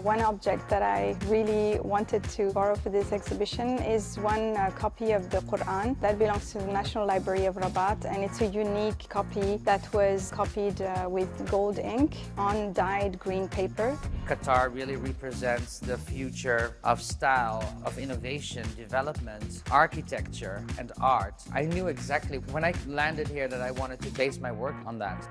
One object that I really wanted to borrow for this exhibition is one copy of the Quran that belongs to the National Library of Rabat, and it's a unique copy that was copied with gold ink on dyed green paper. Qatar really represents the future of style, of innovation, development, architecture, and art. I knew exactly when I landed here that I wanted to base my work on that.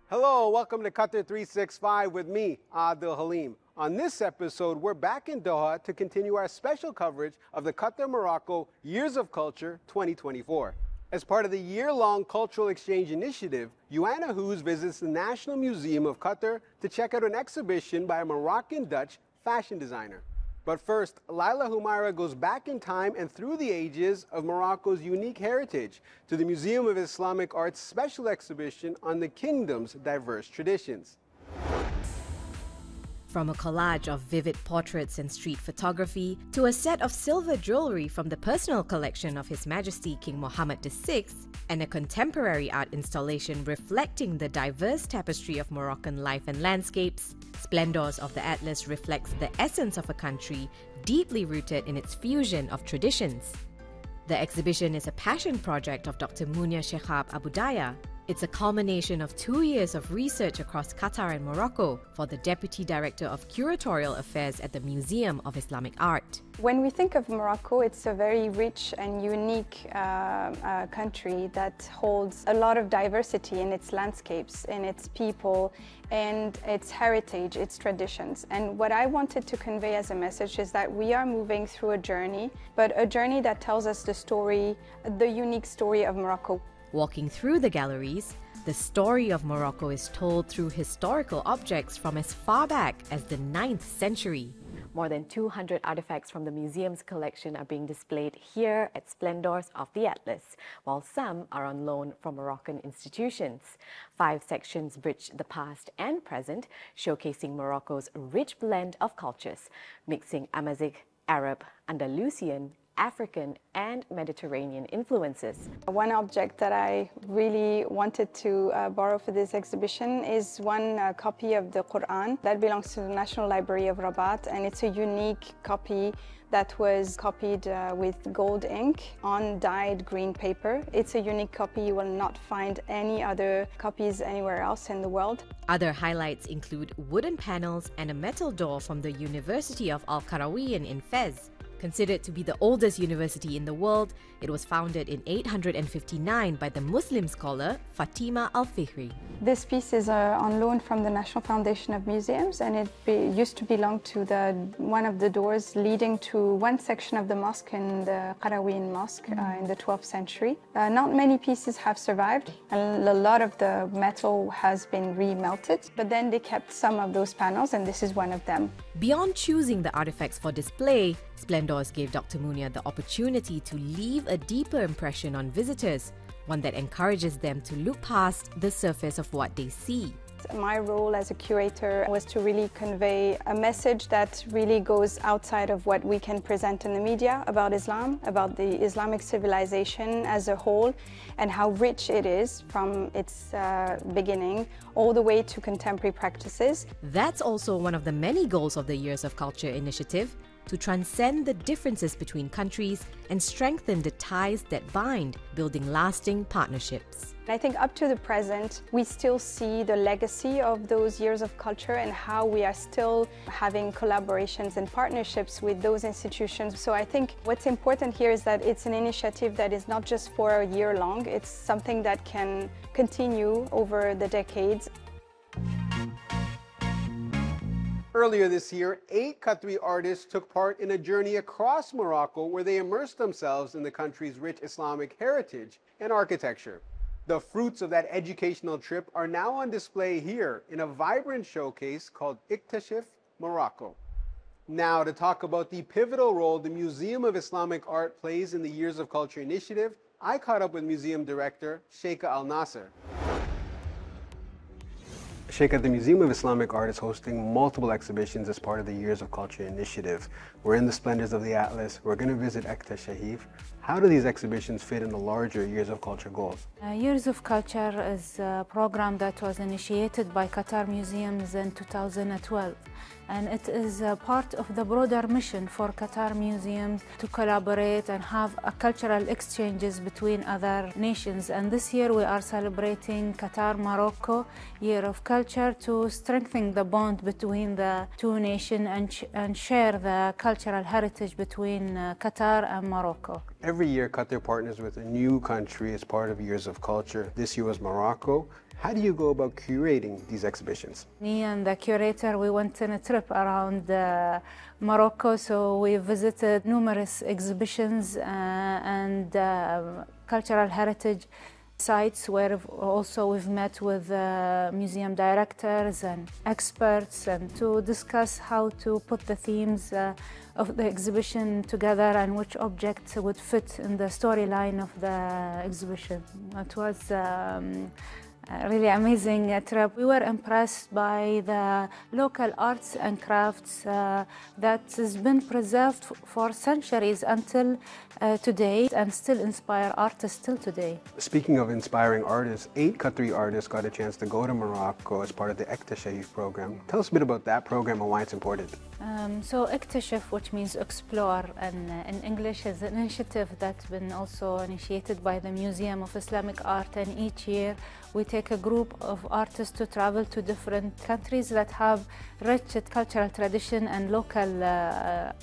Hello, welcome to Qatar 365 with me, Adil Halim. On this episode, we're back in Doha to continue our special coverage of the Qatar-Morocco Years of Culture 2024. As part of the year-long cultural exchange initiative, Joanna Hoos visits the National Museum of Qatar to check out an exhibition by a Moroccan-Dutch fashion designer. But first, Laila Humaira goes back in time and through the ages of Morocco's unique heritage to the Museum of Islamic Art's special exhibition on the kingdom's diverse traditions. From a collage of vivid portraits and street photography to a set of silver jewelry from the personal collection of His Majesty King Mohammed VI and a contemporary art installation reflecting the diverse tapestry of Moroccan life and landscapes, Splendors of the Atlas reflects the essence of a country deeply rooted in its fusion of traditions. The exhibition is a passion project of Dr. Munia Shehab Abudaya. It's a culmination of 2 years of research across Qatar and Morocco for the Deputy Director of Curatorial Affairs at the Museum of Islamic Art. When we think of Morocco, it's a very rich and unique country that holds a lot of diversity in its landscapes, in its people, and its heritage, its traditions. And what I wanted to convey as a message is that we are moving through a journey, but a journey that tells us the story, the unique story of Morocco. Walking through the galleries, the story of Morocco is told through historical objects from as far back as the 9th century. More than 200 artifacts from the museum's collection are being displayed here at Splendors of the Atlas, while some are on loan from Moroccan institutions. 5 sections bridge the past and present, showcasing Morocco's rich blend of cultures, mixing Amazigh, Arab, Andalusian, African and Mediterranean influences. One object that I really wanted to borrow for this exhibition is one copy of the Quran that belongs to the National Library of Rabat, and it's a unique copy that was copied with gold ink on dyed green paper. It's a unique copy. You will not find any other copies anywhere else in the world. Other highlights include wooden panels and a metal door from the University of Al-Qarawiyyin in Fez. Considered to be the oldest university in the world, it was founded in 859 by the Muslim scholar Fatima al-Fihri. This piece is on loan from the National Foundation of Museums, and it used to belong to one of the doors leading to one section of the mosque in the Qarawiyyin Mosque in the 12th century. Not many pieces have survived, and a lot of the metal has been remelted, but then they kept some of those panels, and this is one of them. Beyond choosing the artifacts for display, Splendors gave Dr. Munia the opportunity to leave a deeper impression on visitors, one that encourages them to look past the surface of what they see. My role as a curator was to really convey a message that really goes outside of what we can present in the media about Islam, about the Islamic civilization as a whole, and how rich it is from its beginning all the way to contemporary practices. That's also one of the many goals of the Years of Culture initiative, to transcend the differences between countries and strengthen the ties that bind, building lasting partnerships. I think up to the present, we still see the legacy of those years of culture and how we are still having collaborations and partnerships with those institutions. So I think what's important here is that it's an initiative that is not just for a year long, it's something that can continue over the decades. Earlier this year, 8 Qatari artists took part in a journey across Morocco where they immersed themselves in the country's rich Islamic heritage and architecture. The fruits of that educational trip are now on display here in a vibrant showcase called Iktashif Morocco. Now, to talk about the pivotal role the Museum of Islamic Art plays in the Years of Culture initiative, I caught up with Museum Director Sheikha Al Nasser. Sheikha, the Museum of Islamic Art is hosting multiple exhibitions as part of the Years of Culture initiative. We're in the Splendors of the Atlas. We're going to visit Iktashif. How do these exhibitions fit in the larger Years of Culture goals? Years of Culture is a program that was initiated by Qatar Museums in 2012. And it is a part of the broader mission for Qatar Museums to collaborate and have cultural exchanges between other nations. And this year we are celebrating Qatar-Morocco Year of Culture to strengthen the bond between the two nations and share the cultural heritage between Qatar and Morocco. Every year, Qatar partners with a new country as part of Years of Culture. This year was Morocco. How do you go about curating these exhibitions? Me and the curator, we went on a trip around Morocco, so we visited numerous exhibitions and cultural heritage sites where also we've met with museum directors and experts and to discuss how to put the themes of the exhibition together and which objects would fit in the storyline of the exhibition. It was really amazing trip. We were impressed by the local arts and crafts that has been preserved for centuries until today and still inspire artists till today. Speaking of inspiring artists, 8 Qatari artists got a chance to go to Morocco as part of the Ektashif program. Tell us a bit about that program and why it's important. So Ektashif, which means explore, and in English is an initiative that's been also initiated by the Museum of Islamic Art, and each year we take a group of artists to travel to different countries that have rich cultural tradition and local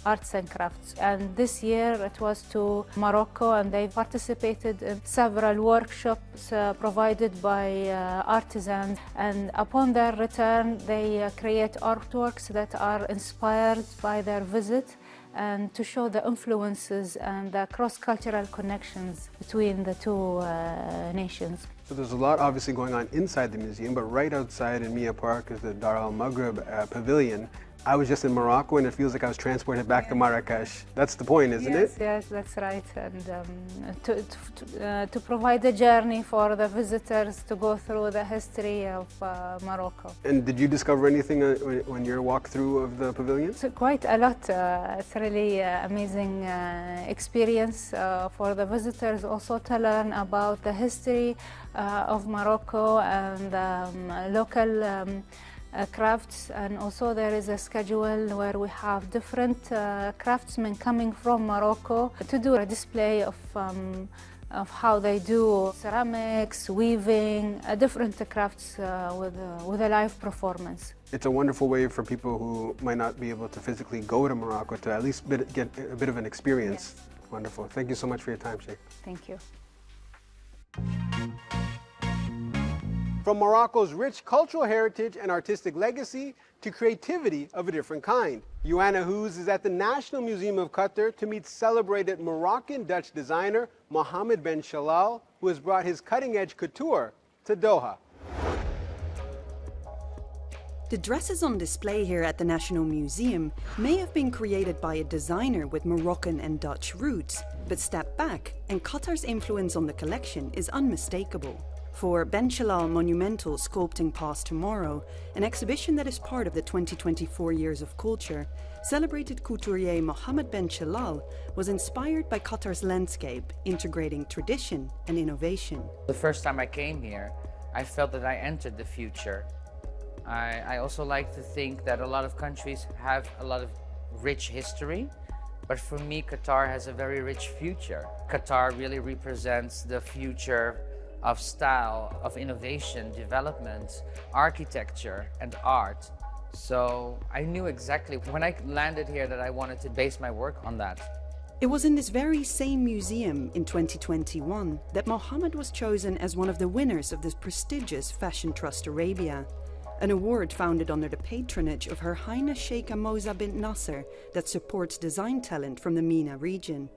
arts and crafts. And this year it was to Morocco, and they participated in several workshops provided by artisans. And upon their return, they create artworks that are inspired by their visit and to show the influences and the cross-cultural connections between the two nations. So there's a lot obviously going on inside the museum, but right outside in Mia Park is the Dar al-Maghrib pavilion. I was just in Morocco and it feels like I was transported back to Marrakesh. That's the point, isn't it? Yes, that's right. And to provide a journey for the visitors to go through the history of Morocco. And did you discover anything on your walkthrough of the pavilion? So quite a lot. It's a really amazing experience for the visitors also to learn about the history of Morocco and local crafts, and also there is a schedule where we have different craftsmen coming from Morocco to do a display of how they do ceramics, weaving, different crafts with a live performance. It's a wonderful way for people who might not be able to physically go to Morocco to at least get a bit of an experience. Yes. Wonderful. Thank you so much for your time, Sheikh. Thank you. From Morocco's rich cultural heritage and artistic legacy to creativity of a different kind. Joanna Hoos is at the National Museum of Qatar to meet celebrated Moroccan-Dutch designer Mohammed Ben Shalal, who has brought his cutting-edge couture to Doha. The dresses on display here at the National Museum may have been created by a designer with Moroccan and Dutch roots, but step back and Qatar's influence on the collection is unmistakable. For Ben Shalal Monumental Sculpting Past Tomorrow, an exhibition that is part of the 2024 Years of Culture, celebrated couturier Mohammed Ben Shalal was inspired by Qatar's landscape, integrating tradition and innovation. The first time I came here, I felt that I entered the future. I also like to think that a lot of countries have a lot of rich history, but for me, Qatar has a very rich future. Qatar really represents the future of style, of innovation, development, architecture, and art. So I knew exactly when I landed here that I wanted to base my work on that. It was in this very same museum in 2021 that Mohammed was chosen as one of the winners of this prestigious Fashion Trust Arabia, an award founded under the patronage of Her Highness Sheikha Moza bint Nasser that supports design talent from the MENA region.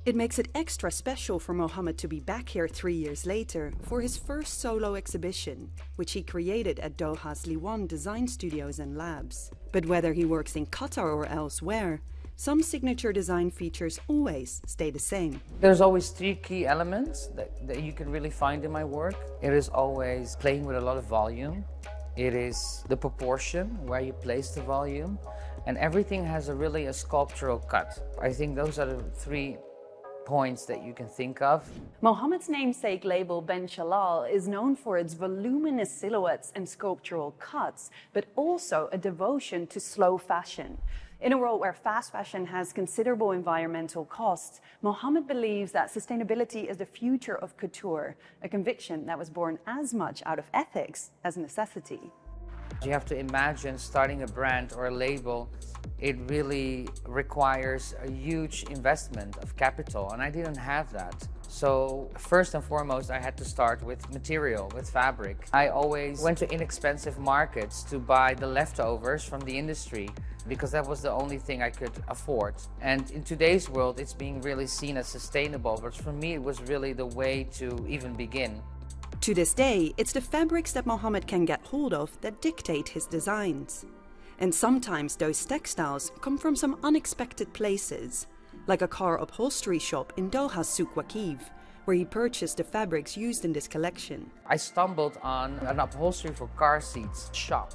It makes it extra special for Mohammed to be back here 3 years later for his first solo exhibition, which he created at Doha's Liwan Design Studios and Labs. But whether he works in Qatar or elsewhere, some signature design features always stay the same. There's always 3 key elements that you can really find in my work. It is always playing with a lot of volume. It is the proportion, where you place the volume, and everything has really a sculptural cut. I think those are the 3 points that you can think of. Mohammed's namesake label Ben Shalal is known for its voluminous silhouettes and sculptural cuts, but also a devotion to slow fashion. In a world where fast fashion has considerable environmental costs, Mohammed believes that sustainability is the future of couture, a conviction that was born as much out of ethics as necessity. You have to imagine starting a brand or a label. It really requires a huge investment of capital, and I didn't have that. So first and foremost, I had to start with material, with fabric. I always went to inexpensive markets to buy the leftovers from the industry because that was the only thing I could afford. And in today's world, it's being really seen as sustainable, but for me, it was really the way to even begin. To this day, it's the fabrics that Mohammed can get hold of that dictate his designs. And sometimes those textiles come from some unexpected places, like a car upholstery shop in Dohas Souk Waqif, where he purchased the fabrics used in this collection. I stumbled on an upholstery for car seats shop,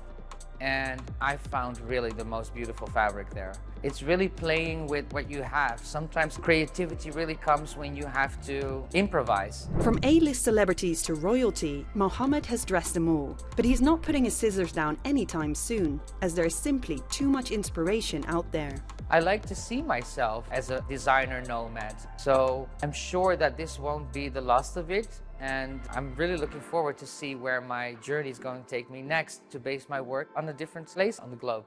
and I found really the most beautiful fabric there. It's really playing with what you have. Sometimes creativity really comes when you have to improvise. From A-list celebrities to royalty, Mohammed has dressed them all. But he's not putting his scissors down anytime soon, as there is simply too much inspiration out there. I like to see myself as a designer nomad. So I'm sure that this won't be the last of it. And I'm really looking forward to see where my journey is going to take me next, to base my work on a different place on the globe.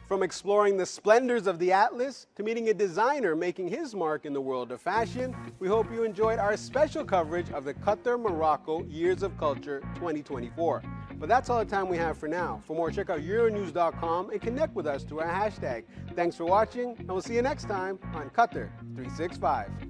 From exploring the splendors of the Atlas to meeting a designer making his mark in the world of fashion, we hope you enjoyed our special coverage of the Qatar Morocco Years of Culture 2024. But that's all the time we have for now. For more, check out Euronews.com and connect with us through our hashtag. Thanks for watching, and we'll see you next time on Qatar 365.